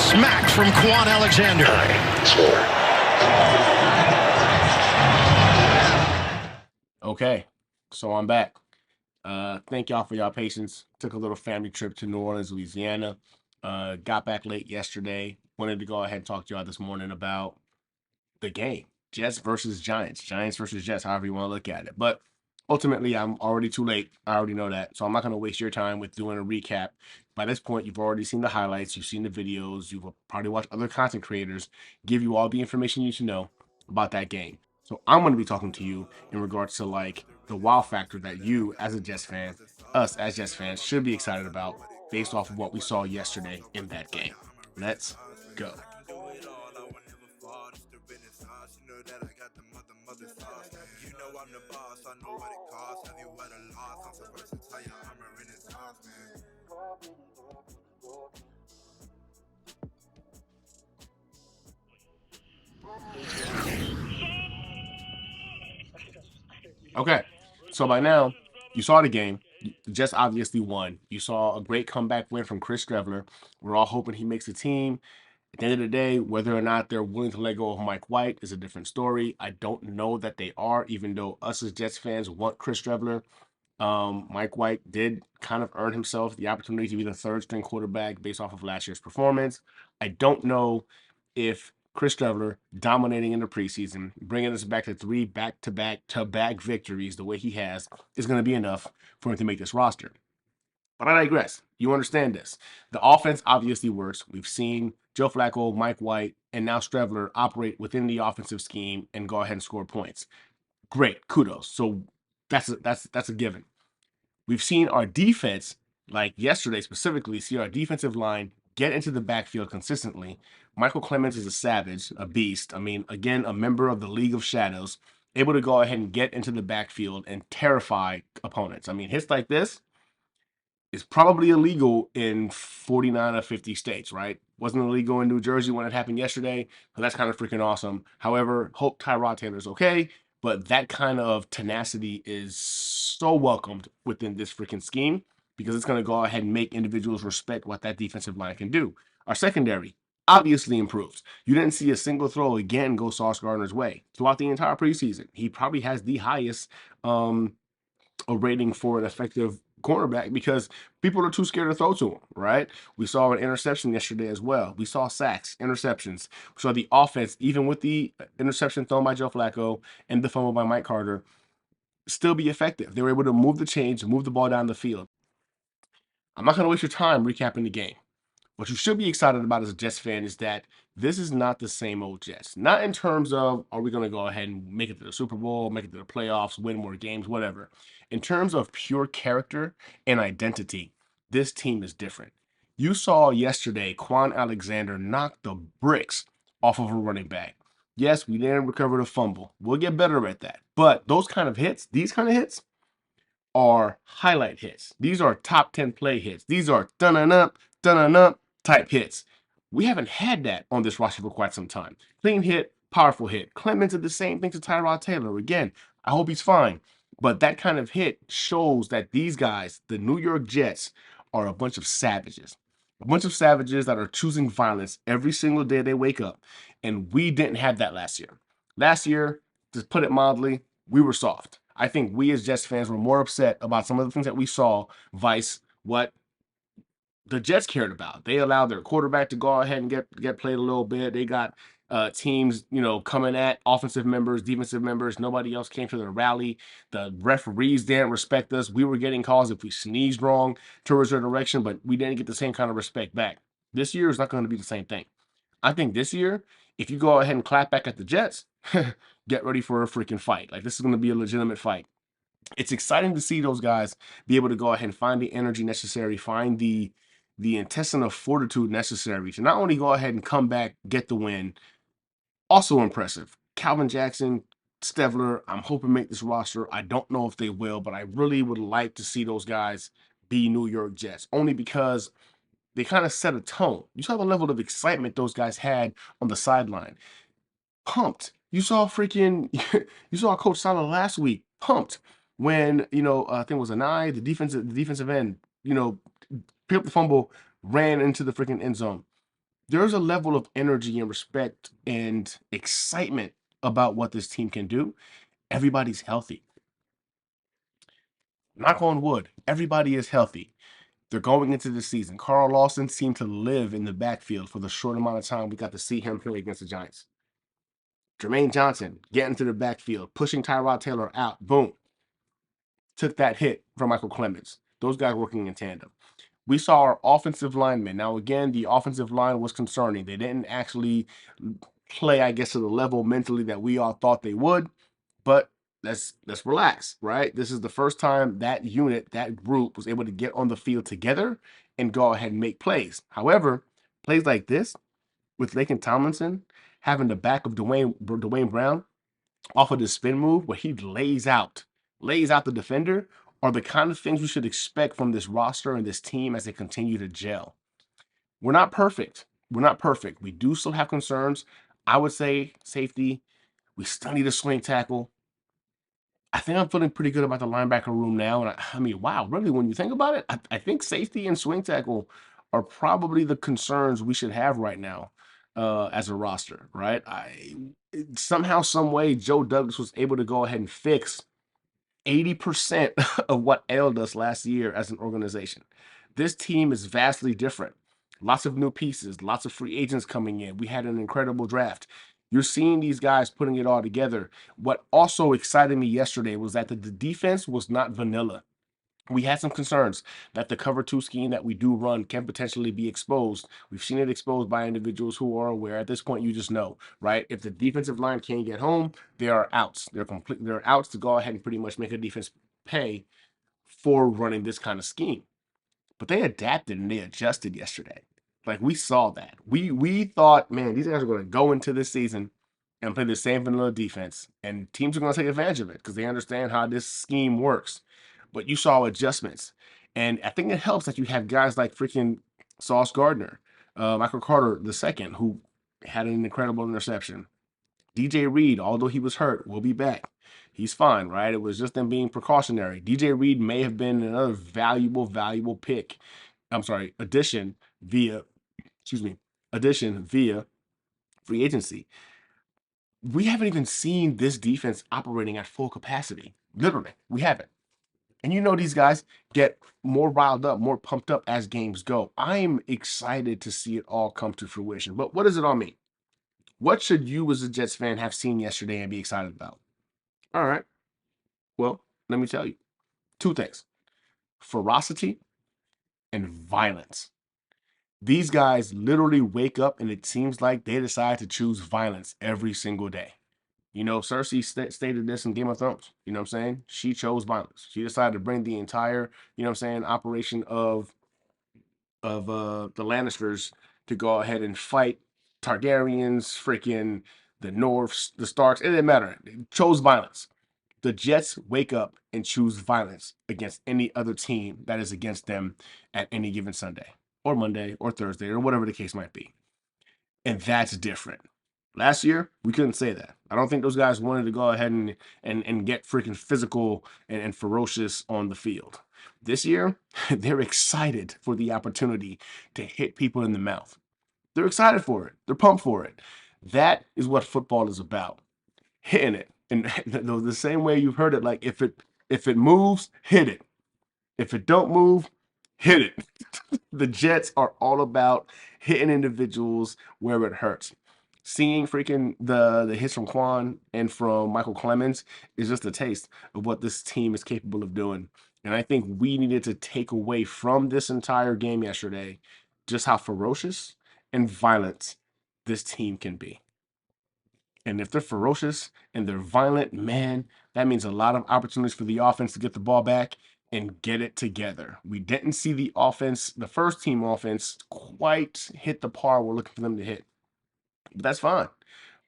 smack from Quan Alexander. Okay, so I'm back. Thank y'all for y'all patience. Took a little family trip to New Orleans, Louisiana. Got back late yesterday. Wanted to go ahead and talk to y'all this morning about the game. Jets versus Giants. Giants versus Jets, however you want to look at it. But ultimately, I'm already too late. I already know that. So I'm not going to waste your time with doing a recap. By this point, you've already seen the highlights. You've seen the videos. You've probably watched other content creators give you all the information you need to know about that game. So I'm going to be talking to you in regards to like the wow factor that you as a Jets fan, us as Jets fans should be excited about based off of what we saw yesterday in that game. Let's go. Okay, so by now you saw the game. The Jets obviously won. You saw a great comeback win from Chris Streveler. We're all hoping he makes the team. At the end of the day, whether or not they're willing to let go of Mike White is a different story. I don't know that they are, even though us as Jets fans want Chris Streveler. Mike White did kind of earn himself the opportunity to be the third string quarterback based off of last year's performance. I don't know if Chris Streveler dominating in the preseason, bringing us back to 3 back-to-back victories the way he has, is going to be enough for him to make this roster. But I digress. You understand this. The offense obviously works. We've seen Joe Flacco, Mike White, and now Streveler operate within the offensive scheme and go ahead and score points. Great, kudos. So that's a given. We've seen our defense, like yesterday specifically, see our defensive line get into the backfield consistently. Michael Clemens is a savage, a beast. I mean, again, a member of the League of Shadows, able to go ahead and get into the backfield and terrify opponents. I mean, hits like this is probably illegal in 49 or 50 states, right? Wasn't illegal in New Jersey when it happened yesterday, so that's kind of freaking awesome. However, hope Tyrod Taylor's okay, but that kind of tenacity is so welcomed within this freaking scheme because it's going to go ahead and make individuals respect what that defensive line can do. Our secondary obviously improves. You didn't see a single throw again go Sauce Gardner's way throughout the entire preseason. He probably has the highest a rating for an effective cornerback because people are too scared to throw to him, right? We saw an interception yesterday as well. We saw sacks, interceptions. We saw the offense, even with the interception thrown by Joe Flacco and the fumble by Mike Carter, still be effective. They were able to move the chains, move the ball down the field. I'm not going to waste your time recapping the game. What you should be excited about as a Jets fan is that this is not the same old Jets. Not in terms of are we going to go ahead and make it to the Super Bowl, make it to the playoffs, win more games, whatever. In terms of pure character and identity, this team is different. You saw yesterday Quan Alexander knock the bricks off of a running back. Yes, we didn't recover the fumble. We'll get better at that. But those kind of hits, these kind of hits, are highlight hits. These are top 10 play hits. These are dun up type hits. We haven't had that on this roster for quite some time. Clean hit, powerful hit. Clemens did the same thing to Tyrod Taylor. Again, I hope he's fine. But that kind of hit shows that these guys, the New York Jets, are a bunch of savages. A bunch of savages that are choosing violence every single day they wake up. And we didn't have that last year. Last year, to put it mildly, we were soft. I think we as Jets fans were more upset about some of the things that we saw, vice what the Jets cared about. They allowed their quarterback to go ahead and get played a little bit. They got teams, coming at offensive members, defensive members. Nobody else came to the rally. The referees didn't respect us. We were getting calls if we sneezed wrong towards their direction, but we didn't get the same kind of respect back. This year is not going to be the same thing. I think this year, if you go ahead and clap back at the Jets, get ready for a freaking fight. Like, this is going to be a legitimate fight. It's exciting to see those guys be able to go ahead and find the energy necessary, find the intestinal fortitude necessary to not only go ahead and come back, get the win. Also impressive. Calvin Jackson, Stevler, I'm hoping make this roster. I don't know if they will, but I really would like to see those guys be New York Jets, only because they kind of set a tone. You saw the level of excitement those guys had on the sideline. Pumped. You saw freaking, you saw Coach Salah last week, pumped when, I think it was Anai, the defensive end, picked up the fumble, ran into the freaking end zone. there's a level of energy and respect and excitement about what this team can do. Everybody's healthy. Knock on wood, everybody is healthy. They're going into the season. Carl Lawson seemed to live in the backfield for the short amount of time we got to see him play against the Giants. Jermaine Johnson getting to the backfield, pushing Tyrod Taylor out. Boom. Took that hit from Michael Clemens. Those guys working in tandem. We saw our offensive linemen. Now, again, the offensive line was concerning. They didn't actually play, I guess, to the level mentally that we all thought they would. But let's relax, right? This is the first time that unit, that group was able to get on the field together and go ahead and make plays. However, plays like this with Laken Tomlinson having the back of Dwayne Brown off of the spin move where he lays out the defender are the kind of things we should expect from this roster and this team as they continue to gel. We're not perfect. We're not perfect. We do still have concerns. I would say safety. We still need a swing tackle. I think I'm feeling pretty good about the linebacker room now. And I mean, wow, really, when you think about it, I think safety and swing tackle are probably the concerns we should have right now as a roster, right? Somehow, some way, Joe Douglas was able to go ahead and fix 80% of what ailed us last year as an organization. This team is vastly different. Lots of new pieces, lots of free agents coming in. We had an incredible draft. You're seeing these guys putting it all together. What also excited me yesterday was that the defense was not vanilla. We had some concerns that the cover two scheme that we do run can potentially be exposed. We've seen it exposed by individuals who are aware. At this point, you just know, right? If the defensive line can't get home, they are outs. They're outs to go ahead and pretty much make a defense pay for running this kind of scheme. But they adapted and they adjusted yesterday. Like we saw that. We thought, man, these guys are going to go into this season and play the same vanilla defense, and teams are going to take advantage of it because they understand how this scheme works. But you saw adjustments, and I think it helps that you have guys like freaking Sauce Gardner, Michael Carter II, who had an incredible interception. DJ Reed, although he was hurt, will be back. He's fine, right? It was just them being precautionary. DJ Reed may have been another valuable pick. I'm sorry, addition via free agency. We haven't even seen this defense operating at full capacity. Literally, we haven't. And you know these guys get more riled up, more pumped up as games go. I'm excited to see it all come to fruition. But what does it all mean? What should you as a Jets fan have seen yesterday and be excited about? All right. Well, let me tell you two things: ferocity and violence. These guys literally wake up and it seems like they decide to choose violence every single day. You know, Cersei stated this in Game of Thrones. You know what I'm saying? She chose violence. She decided to bring the entire, you know what I'm saying, operation of the Lannisters to go ahead and fight Targaryens, freaking the Norths, the Starks. It didn't matter. They chose violence. The Jets wake up and choose violence against any other team that is against them at any given Sunday or Monday or Thursday or whatever the case might be. And that's different. Last year, we couldn't say that. I don't think those guys wanted to go ahead and get freaking physical and ferocious on the field. This year, they're excited for the opportunity to hit people in the mouth. They're excited for it. They're pumped for it. That is what football is about. Hitting it. And the same way you've heard it, like if it moves, hit it. If it don't move, hit it. The Jets are all about hitting individuals where it hurts. Seeing freaking the hits from Quan and from Michael Clemens is just a taste of what this team is capable of doing. And I think we needed to take away from this entire game yesterday just how ferocious and violent this team can be. And if they're ferocious and they're violent, man, that means a lot of opportunities for the offense to get the ball back and get it together. We didn't see the offense, the first team offense, quite hit the par we're looking for them to hit. But that's fine.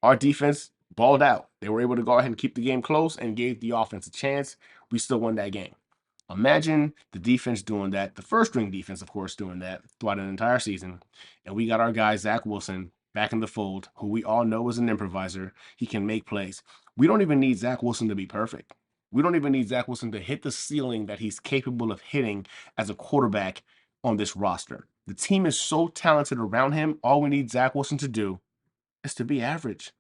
Our defense balled out. They were able to go ahead and keep the game close and gave the offense a chance. We still won that game. Imagine the defense doing that, the first string defense, of course, doing that throughout an entire season. And we got our guy, Zach Wilson, back in the fold, who we all know is an improviser. He can make plays. We don't even need Zach Wilson to be perfect. We don't even need Zach Wilson to hit the ceiling that he's capable of hitting as a quarterback on this roster. The team is so talented around him. All we need Zach Wilson to do is to be average.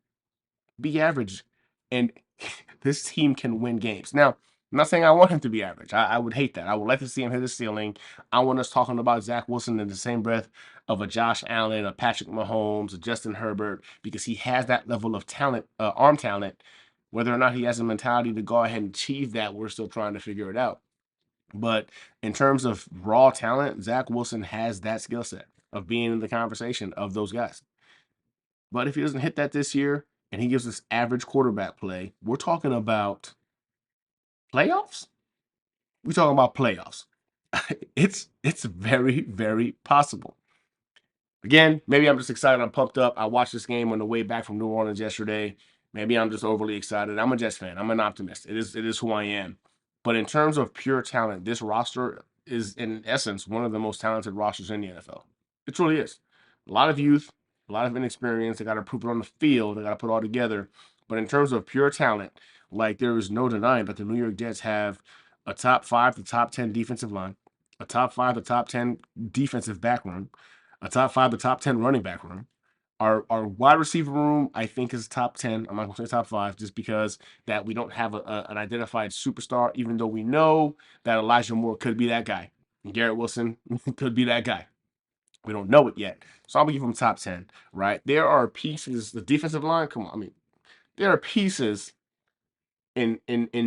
Be average. And this team can win games. Now, I'm not saying I want him to be average. I would hate that. I would like to see him hit the ceiling. I want us talking about Zach Wilson in the same breath of a Josh Allen, a Patrick Mahomes, a Justin Herbert, because he has that level of talent, arm talent. Whether or not he has a mentality to go ahead and achieve that, we're still trying to figure it out. But in terms of raw talent, Zach Wilson has that skill set of being in the conversation of those guys. But if he doesn't hit that this year and he gives us average quarterback play, we're talking about playoffs. We're talking about playoffs. It's very, very possible. Again, maybe I'm just excited. I'm pumped up. I watched this game on the way back from New Orleans yesterday. Maybe I'm just overly excited. I'm a Jets fan. I'm an optimist. It is who I am. But in terms of pure talent, this roster is in essence one of the most talented rosters in the NFL. It truly is. A lot of youth, a lot of inexperience. They got to prove it on the field. They got to put it all together. But in terms of pure talent, like there is no denying that the New York Jets have a top 5 to top 10 defensive line, a top 5 to top 10 defensive back room, a top 5 to top 10 running back room. Our wide receiver room, I think, is top 10. I'm not going to say top 5 just because that we don't have an identified superstar, even though we know that Elijah Moore could be that guy. And Garrett Wilson could be that guy. We don't know it yet. So I'm going to give him top 10, right? There are pieces, the defensive line, come on. I mean, there are pieces in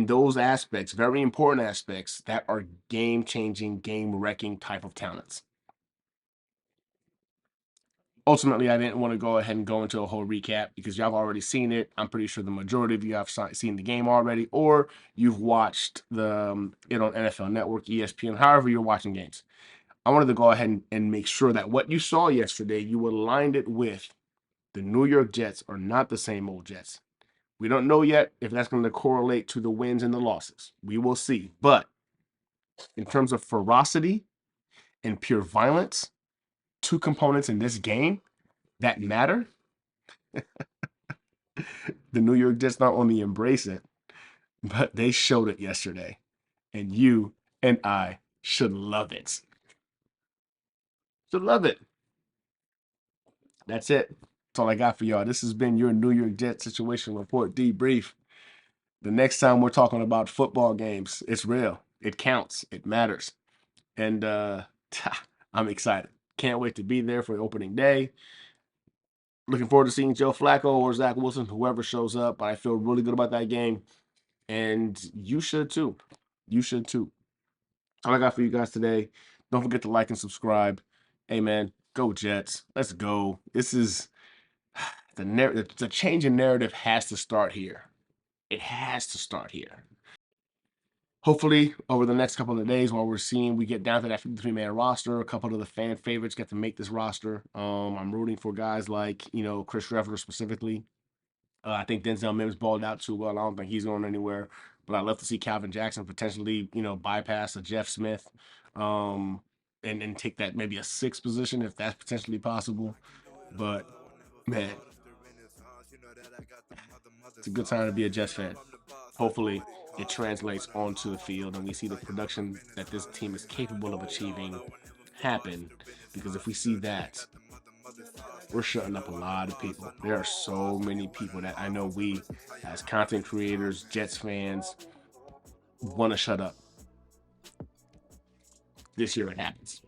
those aspects, very important aspects, that are game-changing, game-wrecking type of talents. Ultimately, I didn't want to go ahead and go into a whole recap because y'all have already seen it. I'm pretty sure the majority of you have seen the game already, or you've watched it on NFL Network, ESPN, however you're watching games. I wanted to go ahead and make sure that what you saw yesterday, you aligned it with the New York Jets are not the same old Jets. We don't know yet if that's going to correlate to the wins and the losses. We will see. But in terms of ferocity and pure violence, two components in this game that matter, the New York Jets not only embrace it, but they showed it yesterday. And you and I should love it. Should love it. That's it. That's all I got for y'all. This has been your New York Jets situation report debrief. The next time we're talking about football games, it's real. It counts. It matters. And I'm excited. Can't wait to be there for the opening day. Looking forward to seeing Joe Flacco or Zach Wilson, whoever shows up. But I feel really good about that game. And you should too. You should too. All I got for you guys today. Don't forget to like and subscribe. Hey man, go Jets. Let's go. This is the change in narrative has to start here. It has to start here. Hopefully, over the next couple of days, while we get down to that 53-man roster, a couple of the fan favorites get to make this roster. I'm rooting for guys like, Chris Trevor specifically. I think Denzel Mims balled out too well. I don't think he's going anywhere. But I'd love to see Calvin Jackson potentially, bypass a Jeff Smith, and take that maybe a 6th position if that's potentially possible. But man, it's a good time to be a Jets fan. Hopefully, it translates onto the field and we see the production that this team is capable of achieving happen. Because if we see that, we're shutting up a lot of people. There are so many people that I know we, as content creators, Jets fans, want to shut up. This year it happens.